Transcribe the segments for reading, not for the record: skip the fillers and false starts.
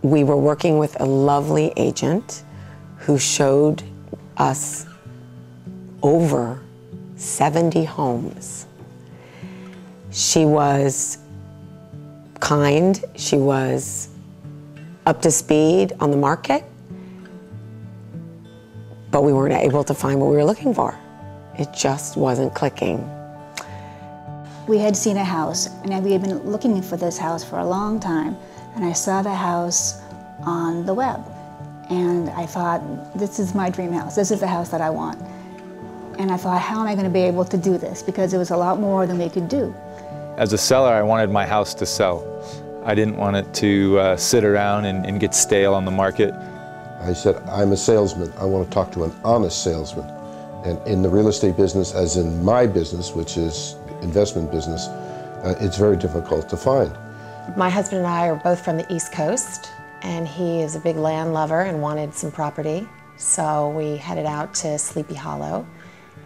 We were working with a lovely agent who showed us over 70 homes. She was kind, she was up to speed on the market, but we weren't able to find what we were looking for. It just wasn't clicking. We had seen a house, and we had been looking for this house for a long time, and I saw the house on the web, and I thought, this is my dream house. This is the house that I want. And I thought, how am I going to be able to do this? Because it was a lot more than we could do. As a seller, I wanted my house to sell. I didn't want it to sit around and get stale on the market. I said, I'm a salesman. I want to talk to an honest salesman. And in the real estate business, as in my business, which is investment business, it's very difficult to find. My husband and I are both from the East Coast, and he is a big land lover and wanted some property. So we headed out to Sleepy Hollow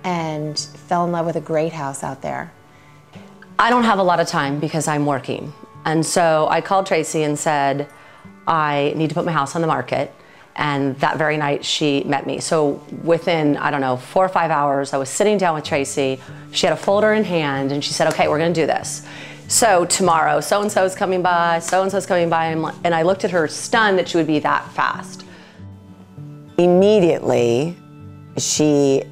and fell in love with a great house out there. I don't have a lot of time because I'm working. And so I called Tracy and said, I need to put my house on the market. And that very night she met me. So within, I don't know, 4 or 5 hours, I was sitting down with Tracy. She had a folder in hand and she said, okay, we're gonna do this. So tomorrow, so-and-so is coming by, so-and-so's coming by, and I looked at her stunned that she would be that fast. Immediately, she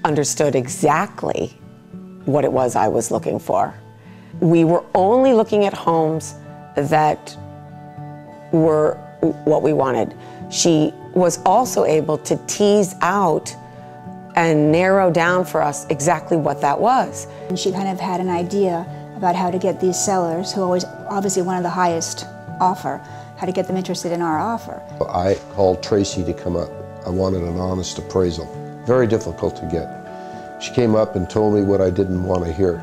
understood exactly what it was I was looking for. We were only looking at homes that were what we wanted. She was also able to tease out and narrow down for us exactly what that was. And she kind of had an idea about how to get these sellers, who always obviously wanted the highest offer, how to get them interested in our offer. I called Tracy to come up. I wanted an honest appraisal. Very difficult to get. She came up and told me what I didn't want to hear,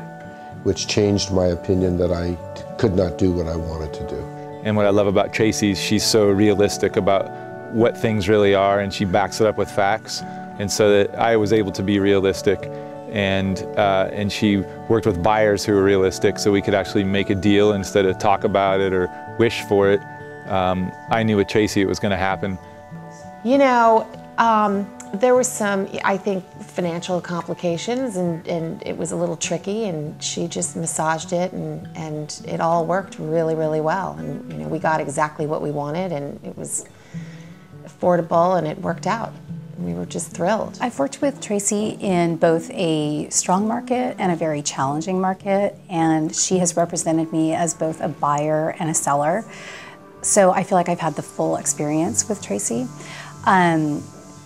which changed my opinion that I could not do what I wanted to do. And what I love about Tracy is she's so realistic about what things really are, and she backs it up with facts. And so that I was able to be realistic, and she worked with buyers who were realistic so we could actually make a deal instead of talk about it or wish for it. I knew with Tracy it was going to happen. You know, there was some, I think, financial complications, and it was a little tricky, and she just massaged it, and it all worked really, really well. And you know, we got exactly what we wanted, and it was affordable, and it worked out. We were just thrilled. I've worked with Tracy in both a strong market and a very challenging market, and she has represented me as both a buyer and a seller. So I feel like I've had the full experience with Tracy.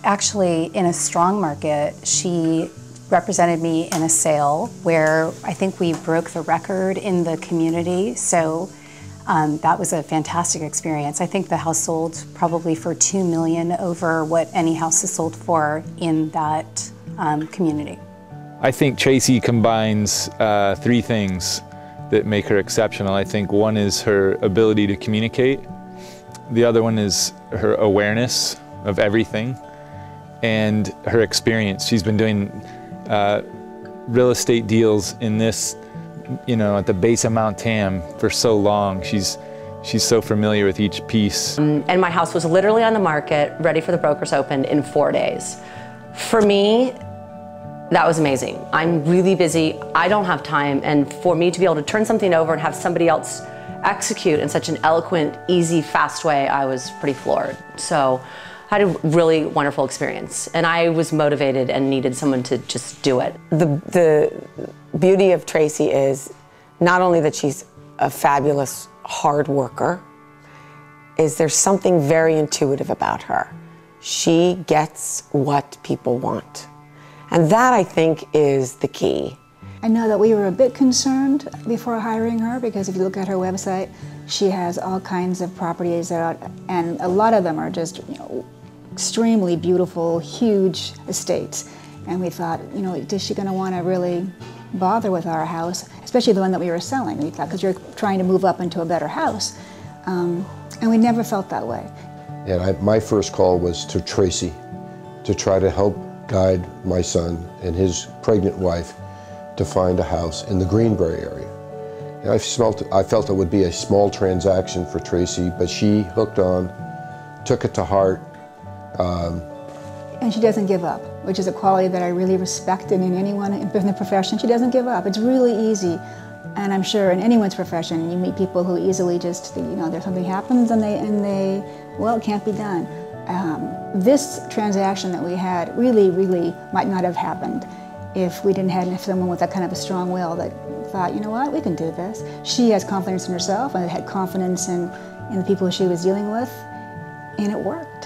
Actually, in a strong market, she represented me in a sale where I think we broke the record in the community. So that was a fantastic experience. I think the house sold probably for $2 million over what any house is sold for in that community. I think Tracy combines 3 things that make her exceptional. I think one is her ability to communicate. The other one is her awareness of everything and her experience. She's been doing real estate deals in this, you know, at the base of Mount Tam for so long. She's so familiar with each piece. And my house was literally on the market, ready for the brokers open in 4 days. For me, that was amazing. I'm really busy, I don't have time, and for me to be able to turn something over and have somebody else execute in such an eloquent, easy, fast way, I was pretty floored. So I had a really wonderful experience, and I was motivated and needed someone to just do it. The beauty of Tracy is not only that she's a fabulous hard worker, is there's something very intuitive about her. She gets what people want. And that, I think, is the key. I know that we were a bit concerned before hiring her, because if you look at her website, she has all kinds of properties that are, and a lot of them are just, you know, extremely beautiful, huge estates. And we thought, you know, is she going to want to really bother with our house, especially the one that we were selling? We thought, because you're trying to move up into a better house. And we never felt that way. And my first call was to Tracy to try to help guide my son and his pregnant wife to find a house in the Greenbury area. I felt it would be a small transaction for Tracy, but she hooked on, took it to heart. And she doesn't give up, which is a quality that I really respect in anyone in the profession. She doesn't give up. It's really easy. And I'm sure in anyone's profession, you meet people who easily just, there's something happens and they, well, it can't be done. This transaction that we had really might not have happened if we didn't have someone with that kind of a strong will that thought, you know what, we can do this. She has confidence in herself and had confidence in the people she was dealing with, and it worked.